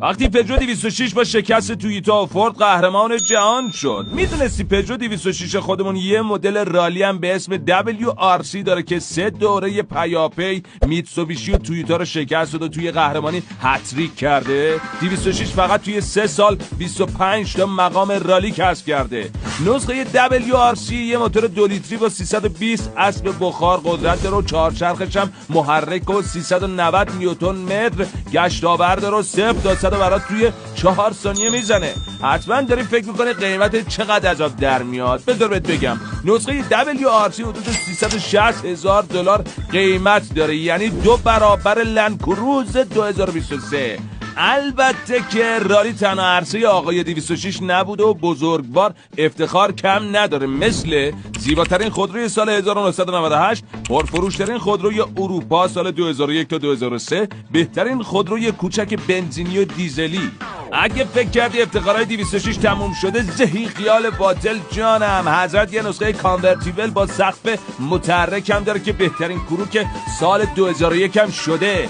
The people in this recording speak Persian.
وقتی پژو 206 با شکست تویوتا و فورد قهرمان جهان شد، میدونستی پژو 206 خودمون یه مدل رالی هم به اسم WRC داره که 3 دوره پیاپی میتسوبیشی و تویوتا رو شکست داد و توی قهرمانی هتریک کرده. 206 فقط توی 3 سال 25 تا مقام رالی کسب کرده. نسخه WRC یه موتور 2 لیتری با 320 اسب بخار قدرت داره و 4 چرخش هم محرک و 390 نیوتن متر گشت آور داره و 0 تا 100 برات توی 4 ثانیه میزنه. حتما داری فکر میکنه قیمت چقدر عذاب در میاد. بذار بهت بگم، نسخه WRC حدود 360,000 دلار قیمت داره، یعنی 2 برابر لندکروز 2023. البته که رالی تنها عرصه آقای 206 نبود و بزرگوار افتخار کم نداره، مثل زیباترین خودروی سال 1998، پرفروشترین خودروی اروپا سال 2001 تا 2003، بهترین خودروی کوچک بنزینی و دیزلی. اگه فکر کردی افتخارهای 206 تموم شده، زهی خیال باطل جانم. حضرت یه نسخه کانورتیبل با سقف متحرک هم داره که بهترین کروک سال 2001 هم شده.